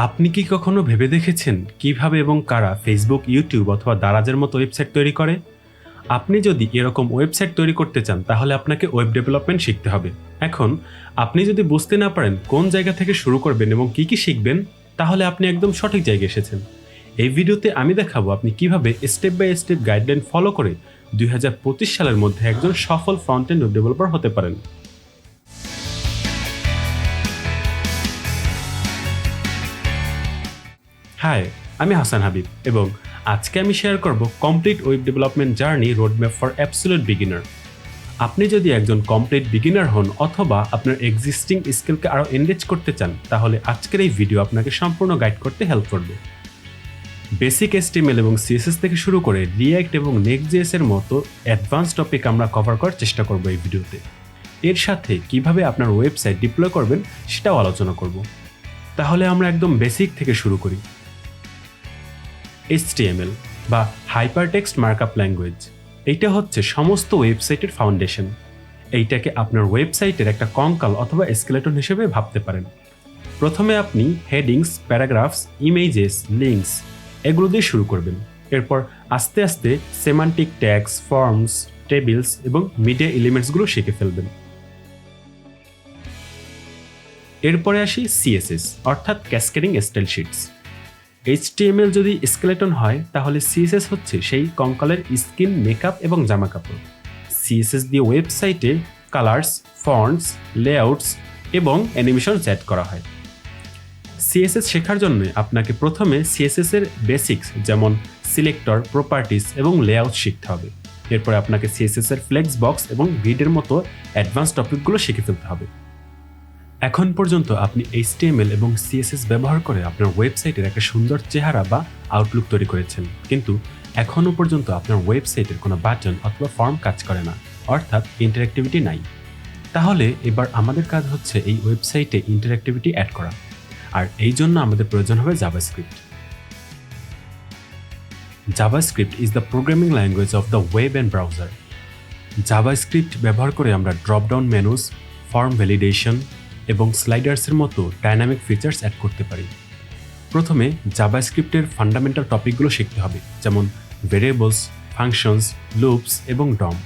আপনি কি কখনো ভেবে দেখেছেন কিভাবে এবং কারা ফেসবুক, ইউটিউব অথবা দারাজের মতো ওয়েবসাইট তৈরি করে? আপনি যদি এরকম ওয়েবসাইট তৈরি করতে চান তাহলে আপনাকে ওয়েব ডেভেলপমেন্ট শিখতে হবে। এখন আপনি যদি বুঝতে না পারেন কোন জায়গা থেকে শুরু করবেন এবং কি শিখবেন, তাহলে আপনি একদম সঠিক জায়গায় এসেছেন। এই ভিডিওতে আমি দেখাবো আপনি কিভাবে step by step guideline follow করে 2025 সালের মধ্যে একজন সফল ফ্রন্ট এন্ড ওয়েব ডেভেলপার হতে পারেন। হাই, আমি হাসান হাবিব এবং আজকে আমি শেয়ার করব complete web development journey roadmap for absolute beginner. আপনি যদি একজন কমপ্লিট বিগিনার হন অথবা আপনার এক্সিস্টিং স্কিলকে আরও এনরিচ করতে চান, তাহলে আজকের এই ভিডিও আপনাকে সম্পূর্ণ গাইড করতে হেল্প করবে। বেসিক HTML এবং CSS থেকে শুরু করে রিঅ্যাক্ট এবং নেক্সট.js এর মতো অ্যাডভান্স টপিক আমরা কভার করার চেষ্টা করব এই ভিডিওতে। এর সাথে কিভাবে আপনার ওয়েবসাইট ডিপ্লয় করবেন সেটাও আলোচনা করব। তাহলে আমরা একদম বেসিক থেকে শুরু করি। HTML বা হাইপারটেক্সট মার্কআপ ল্যাঙ্গুয়েজ, এইটা হচ্ছে সমস্ত ওয়েবসাইটের ফাউন্ডেশন। এইটাকে আপনার ওয়েবসাইটের একটা কঙ্কাল অথবা স্কেলেটন হিসেবে ভাবতে পারেন। প্রথমে আপনি হেডিংস, প্যারাগ্রাফস, ইমেজেস, লিঙ্কস এগুলো দিয়ে শুরু করবেন। এরপর আস্তে আস্তে সেমান্টিক ট্যাগস, ফর্মস, টেবিলস এবং মিডিয়া এলিমেন্টসগুলো শিখে ফেলবেন। এরপরে আসি CSS অর্থাৎ ক্যাসকেডিং স্টাইল শিটস। HTML যদি স্কেলেটন হয় তাহলে CSS হচ্ছে সেই কঙ্কালের স্কিন, মেকআপ এবং জামা কাপড়। CSS দিয়ে ওয়েবসাইটে কালার্স, ফন্টস, লেআউটস এবং অ্যানিমেশন সেট করা হয়। CSS শেখার জন্য আপনাকে প্রথমে CSS এর বেসিক্স যেমন সিলেক্টর, প্রপার্টিস এবং লেআউট শিখতে হবে। এরপরে আপনাকে CSS এর ফ্লেক্স বক্স এবং গ্রিডের মতো অ্যাডভান্স টপিকগুলো শিখে ফেলতে হবে। এখন পর্যন্ত আপনি HTML এবং CSS ব্যবহার করে আপনার ওয়েবসাইটের একটা সুন্দর চেহারা বা আউটলুক তৈরি করেছেন, কিন্তু এখনও পর্যন্ত আপনার ওয়েবসাইটের কোনো বাটন অথবা ফর্ম কাজ করে না, অর্থাৎ ইন্টারঅ্যাক্টিভিটি নাই। তাহলে এবার আমাদের কাজ হচ্ছে এই ওয়েবসাইটে ইন্টারঅ্যাক্টিভিটি অ্যাড করা, আর এই জন্য আমাদের প্রয়োজন হবে JavaScript. JavaScript is the programming language of the web and browser. JavaScript ব্যবহার করে আমরা ড্রপডাউন মেনুস, ফর্ম ভ্যালিডেশন এবং স্লাইডার্সের মতো ডাইনামিক ফিচার্স অ্যাড করতে পারি। প্রথমে জাভাস্ক্রিপ্টের ফান্ডামেন্টাল টপিকগুলো শিখতে হবে, যেমন ভেরিয়েবলস, ফাংশনস, লুপস এবং ডম।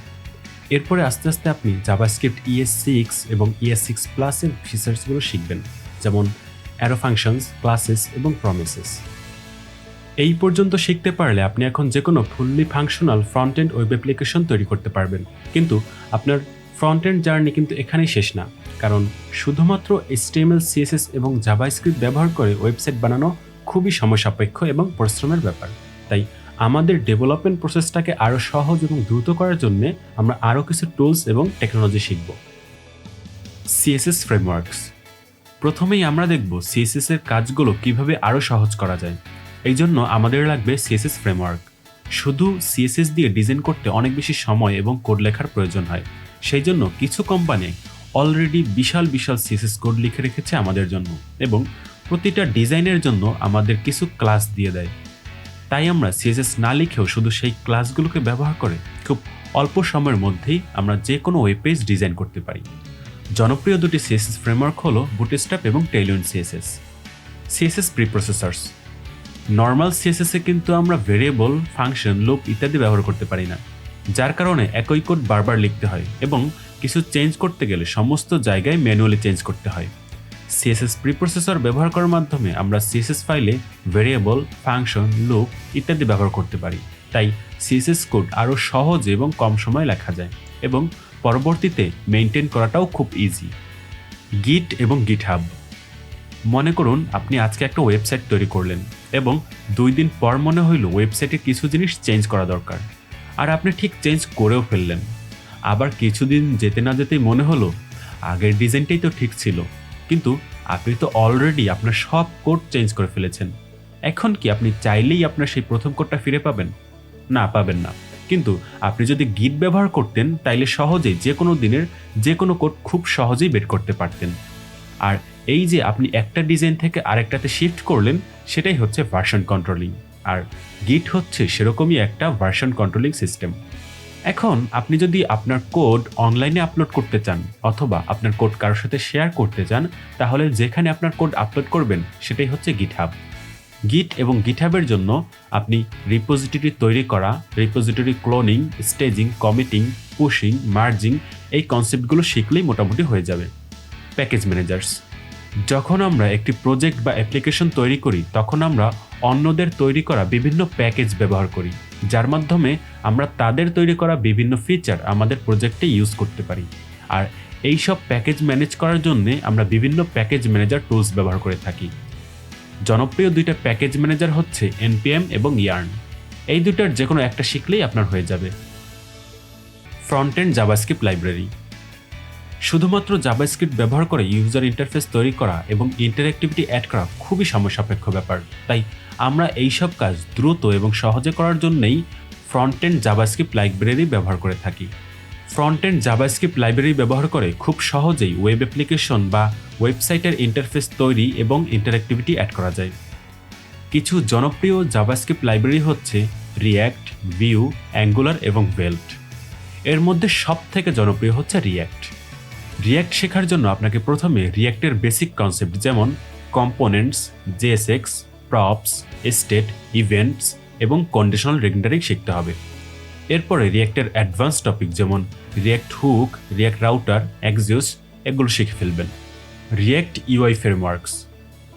এরপরে আস্তে আস্তে আপনি জাভাস্ক্রিপ্ট ES6 এবং ES6+ এর ফিচার্সগুলো শিখবেন, যেমন অ্যারো ফাংশনস, ক্লাসেস এবং প্রমিসেস। এই পর্যন্ত শিখতে পারলে আপনি এখন যে কোনো fully functional front end web application তৈরি করতে পারবেন। কিন্তু আপনার ফ্রন্ট এন্ড জার্নি কিন্তু এখানেই শেষ না, কারণ শুধুমাত্র HTML, CSS এবং জাভাস্ক্রিপ্ট ব্যবহার করে ওয়েবসাইট বানানো খুবই সময়-সাপেক্ষ এবং পরিশ্রমের ব্যাপার। তাই আমাদের ডেভেলপমেন্ট প্রসেসটাকে আরও সহজ এবং দ্রুত করার জন্য আমরা আরও কিছু টুলস এবং টেকনোলজি শিখব। CSS frameworks. প্রথমেই আমরা দেখব CSS এর কাজগুলো কিভাবে আরও সহজ করা যায়। এই জন্য আমাদের লাগবে CSS ফ্রেমওয়ার্ক। শুধু CSS দিয়ে ডিজাইন করতে অনেক বেশি সময় এবং কোড লেখার প্রয়োজন হয়। সেই জন্য কিছু কোম্পানি অলরেডি বিশাল বিশাল CSS কোড লিখে রেখেছে আমাদের জন্য এবং প্রতিটা ডিজাইনের জন্য আমাদের কিছু ক্লাস দিয়ে দেয়। তাই আমরা CSS না লিখেও শুধু সেই ক্লাসগুলোকে ব্যবহার করে খুব অল্প সময়ের মধ্যেই আমরা যে কোনো ওয়েব পেজ ডিজাইন করতে পারি। জনপ্রিয় দুটি CSS ফ্রেমওয়ার্ক হলো বুটস্ট্র্যাপ এবং টেইলউইন্ড CSS। CSS প্রিপ্রসেসর্স। নর্মাল CSS এ কিন্তু আমরা ভেরিয়েবল, ফাংশন, লুপ ইত্যাদি ব্যবহার করতে পারি না, যার কারণে একই কোড বারবার লিখতে হয় এবং কিছু চেঞ্জ করতে গেলে সমস্ত জায়গায় ম্যানুয়ালি চেঞ্জ করতে হয়। CSS প্রিপ্রসেসর ব্যবহার করার মাধ্যমে আমরা CSS ফাইলে ভেরিয়েবল, ফাংশন, লুপ ইত্যাদি ব্যবহার করতে পারি। তাই CSS কোড আরও সহজ এবং কম সময়ে লেখা যায় এবং পরবর্তীতে মেইনটেইন করাটাও খুব ইজি। গিট এবং গিটহাব। মনে করুন আপনি আজকে একটা ওয়েবসাইট তৈরি করলেন এবং 2 দিন পর মনে হইল ওয়েবসাইটে কিছু জিনিস চেঞ্জ করা দরকার, আর আপনি ঠিক চেঞ্জ করেও ফেললেন। আবার কিছুদিন যেতে না যেতেই মনে হলো আগের ডিজাইনটাই তো ঠিক ছিল, কিন্তু আপনি তো অলরেডি আপনার সব কোড চেঞ্জ করে ফেলেছেন। এখন কি আপনি চাইলেই আপনার সেই প্রথম কোডটা ফিরে পাবেন? না, পাবেন না। কিন্তু আপনি যদি গিট ব্যবহার করতেন তাইলে সহজেই যে কোনো দিনের যে কোনো কোড খুব সহজেই বের করতে পারতেন। আর এই যে আপনি একটা ডিজাইন থেকে আরেকটাতে শিফট করলেন, সেটাই হচ্ছে ভার্সন কন্ট্রোলিং। আর গিট হচ্ছে সেরকমই একটা ভার্সন কন্ট্রোলিং সিস্টেম। এখন আপনি যদি আপনার কোড অনলাইনে আপলোড করতে চান অথবা আপনার কোড কারোর সাথে শেয়ার করতে চান, তাহলে যেখানে আপনার কোড আপলোড করবেন সেটাই হচ্ছে গিটহাব। গিট এবং গিটহাবের জন্য আপনি রিপোজিটরি তৈরি করা, repository cloning, staging, committing, pushing, merging এই কনসেপ্টগুলো শিখলেই মোটামুটি হয়ে যাবে। Package managers. যখন আমরা একটি প্রজেক্ট বা অ্যাপ্লিকেশন তৈরি করি তখন আমরা অন্যদের তৈরি করা বিভিন্ন প্যাকেজ ব্যবহার করি, যার মাধ্যমে আমরা তাদের তৈরি করা বিভিন্ন ফিচার আমাদের প্রজেক্টে ইউজ করতে পারি। আর এই সব প্যাকেজ ম্যানেজ করার জন্য আমরা বিভিন্ন প্যাকেজ ম্যানেজার টুলস ব্যবহার করে থাকি। জনপ্রিয় দুইটা প্যাকেজ ম্যানেজার হচ্ছে npm এবং yarn। এই দুইটার যে কোনো একটা শিখলেই আপনার হয়ে যাবে। Front end JavaScript library. শুধুমাত্র জাভাস্ক্রিপ্ট ব্যবহার করে ইউজার ইন্টারফেস তৈরি করা এবং ইন্টারঅ্যাক্টিভিটি অ্যাড করা খুবই সময়-সাপেক্ষ ব্যাপার। তাই আমরা এইসব কাজ দ্রুত এবং সহজে করার জন্যই ফ্রন্ট এন্ড জাভাস্ক্রিপ্ট লাইব্রেরি ব্যবহার করে থাকি। ফ্রন্ট এন্ড জাভাস্ক্রিপ্ট লাইব্রেরি ব্যবহার করে খুব সহজেই ওয়েব অ্যাপ্লিকেশন বা ওয়েবসাইটের ইন্টারফেস তৈরি এবং ইন্টারঅ্যাক্টিভিটি অ্যাড করা যায়। কিছু জনপ্রিয় জাভাস্ক্রিপ্ট লাইব্রেরি হচ্ছে রিয়্যাক্ট, ভিউ, অ্যাঙ্গুলার এবং ভেল্ট। এর মধ্যে সবথেকে জনপ্রিয় হচ্ছে রিয়্যাক্ট। রিয়্যাক্ট শেখার জন্য আপনাকে প্রথমে রিয়্যাক্টের বেসিক কনসেপ্ট যেমন components, JSX, props, state, events এবং কন্ডিশনাল রেন্ডারিং শিখতে হবে। এরপরে রিয়্যাক্টের অ্যাডভান্স টপিক যেমন React hook, React router, Axios এগুলো শিখে ফেলবেন। React UI frameworks.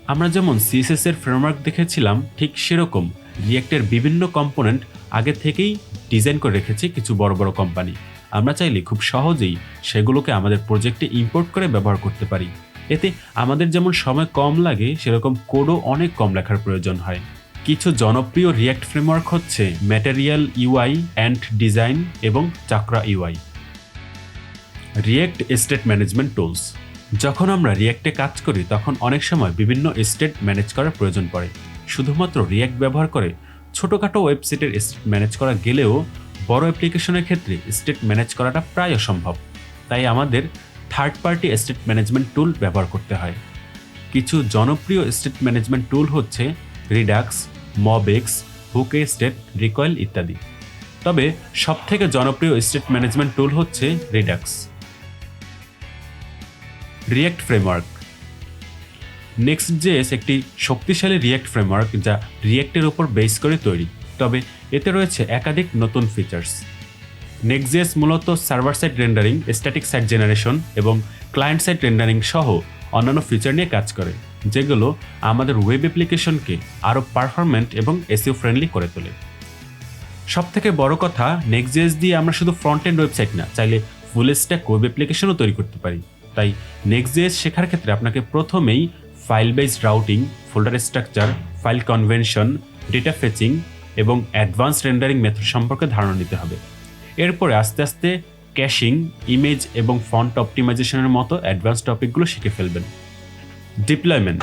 আমরা যেমন সিএসএস এর ফ্রেমওয়ার্ক দেখেছিলাম ঠিক সেরকম রিয়্যাক্টের বিভিন্ন কম্পোনেন্ট আগে থেকেই ডিজাইন করে রেখেছে কিছু বড় বড় কোম্পানি। আমরা চাইলে খুব সহজেই সেগুলোকে আমাদের প্রজেক্টে ইম্পোর্ট করে ব্যবহার করতে পারি। এতে আমাদের যেমন সময় কম লাগে সেরকম কোডও অনেক কম লেখার প্রয়োজন হয়। কিছু জনপ্রিয় রিয়্যাক্ট ফ্রেমওয়ার্ক হচ্ছে ম্যাটেরিয়াল ইউআই অ্যান্ড ডিজাইন এবং Chakra UI. React state management tools. যখন আমরা রিয়্যাক্টে কাজ করি তখন অনেক সময় বিভিন্ন স্টেট ম্যানেজ করার প্রয়োজন পড়ে। শুধুমাত্র রিয়্যাক্ট ব্যবহার করে ছোটোখাটো ওয়েবসাইটের স্টেট ম্যানেজ করা গেলেও বড় অ্যাপ্লিকেশনের ক্ষেত্রে স্টেট ম্যানেজ করাটা প্রায় অসম্ভব। তাই আমাদের থার্ড পার্টি স্টেট ম্যানেজমেন্ট টুল ব্যবহার করতে হয়। কিছু জনপ্রিয় স্টেট ম্যানেজমেন্ট টুল হচ্ছে রিডাক্স, মবেক্স, হুকে স্টেট, রিকয়েল ইত্যাদি। তবে সবথেকে জনপ্রিয় স্টেট ম্যানেজমেন্ট টুল হচ্ছে রিডাক্স। React framework. নেক্সট.জেএস একটি শক্তিশালী রিয়্যাক্ট ফ্রেমওয়ার্ক যা রিয়্যাক্টের উপর বেস করে তৈরি, তবে এতে রয়েছে একাধিক নতুন ফিচার্স। নেক্সট.জেএস মূলত server side rendering, static site generation এবং ক্লায়েন্ট সাইড রেন্ডারিং সহ অন্যান্য ফিচার নিয়ে কাজ করে, যেগুলো আমাদের ওয়েব অ্যাপ্লিকেশনকে আরও পারফরম্যান্ট এবং এসইও ফ্রেন্ডলি করে তোলে। সবথেকে বড় কথা, নেক্সট.জেএস দিয়ে আমরা শুধু ফ্রন্ট এন্ড ওয়েবসাইট না, চাইলে ফুল স্ট্যাক ওয়েব অ্যাপ্লিকেশনও তৈরি করতে পারি। তাই নেক্সট.জেএস শেখার ক্ষেত্রে আপনাকে প্রথমেই file based routing, folder structure, file convention, data fetching এবং অ্যাডভান্স রেন্ডারিং মেথড সম্পর্কে ধারণা নিতে হবে। এরপরে আস্তে আস্তে ক্যাশিং, ইমেজ এবং ফন্ট অপটিমাইজেশনের মতো অ্যাডভান্স টপিকগুলো শিখে ফেলবেন। ডিপ্লয়মেন্ট।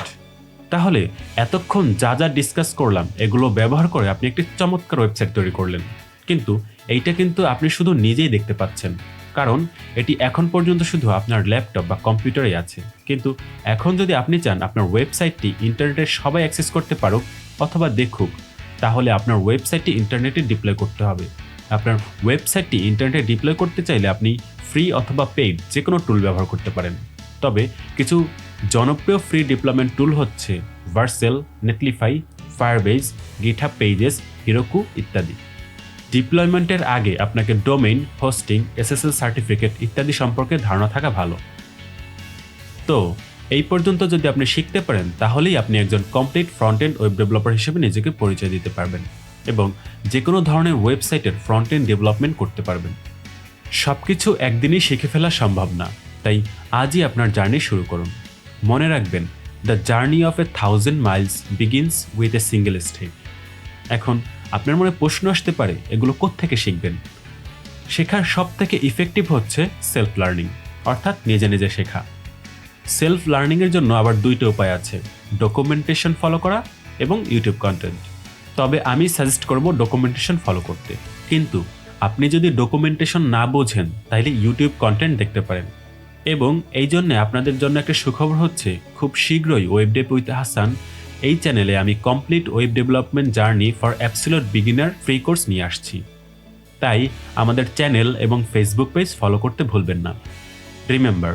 তাহলে এতক্ষণ যা যা ডিসকাস করলাম এগুলো ব্যবহার করে আপনি একটি চমৎকার ওয়েবসাইট তৈরি করলেন, কিন্তু এইটা কিন্তু আপনি শুধু নিজেই দেখতে পাচ্ছেন, কারণ এটি এখন পর্যন্ত শুধু আপনার ল্যাপটপ বা কম্পিউটারেই আছে। কিন্তু এখন যদি আপনি চান আপনার ওয়েবসাইটটি ইন্টারনেটে সবাই অ্যাক্সেস করতে পারুক অথবা দেখুক, তাহলে আপনার ওয়েবসাইটটি ইন্টারনেটে ডিপ্লয় করতে হবে। আপনার ওয়েবসাইটটি ইন্টারনেটে ডিপ্লয় করতে চাইলে আপনি ফ্রি অথবা পেইড যে কোনো টুল ব্যবহার করতে পারেন। তবে কিছু জনপ্রিয় ফ্রি ডিপ্লয়মেন্ট টুল হচ্ছে ভার্সেল, নেটলিফাই, ফায়ারবেজ, গিটহাব পেজেস, হিরোকু ইত্যাদি। ডিপ্লয়মেন্টের আগে আপনাকে ডোমেইন, হোস্টিং, এসএসএল সার্টিফিকেট ইত্যাদি সম্পর্কে ধারণা থাকা ভালো। তো এই পর্যন্ত যদি আপনি শিখতে পারেন তাহলেই আপনি একজন complete front end web developer হিসেবে নিজেকে পরিচয় দিতে পারবেন এবং যে কোনো ধরনের ওয়েবসাইটের ফ্রন্ট এন্ড ডেভেলপমেন্ট করতে পারবেন। সব কিছু একদিনই শিখে ফেলা সম্ভব না, তাই আজই আপনার জার্নি শুরু করুন। মনে রাখবেন, the journey of 1000 Miles begins with a single step. এখন আপনার মনে প্রশ্ন আসতে পারে, এগুলো কোত্থেকে শিখবেন? শেখার সব থেকে ইফেক্টিভ হচ্ছে সেলফ লার্নিং, অর্থাৎ নিজে নিজে শেখা। সেলফ লার্নিংয়ের জন্য আবার দুইটা উপায় আছে, ডকুমেন্টেশন ফলো করা এবং ইউটিউব কন্টেন্ট। তবে আমি সাজেস্ট করব ডকুমেন্টেশন ফলো করতে, কিন্তু আপনি যদি ডকুমেন্টেশন না বোঝেন তাহলে ইউটিউব কন্টেন্ট দেখতে পারেন। এবং এই জন্যে আপনাদের জন্য একটা সুখবর হচ্ছে, খুব শীঘ্রই ওয়েব ডেভ উইথ হাসান এই চ্যানেলে আমি complete web development journey for absolute beginner free course নিয়ে আসছি। তাই আমাদের চ্যানেল এবং ফেসবুক পেজ ফলো করতে ভুলবেন না। Remember,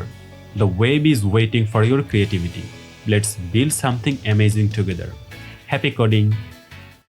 the web is waiting for your creativity. Let's build something amazing together. Happy coding!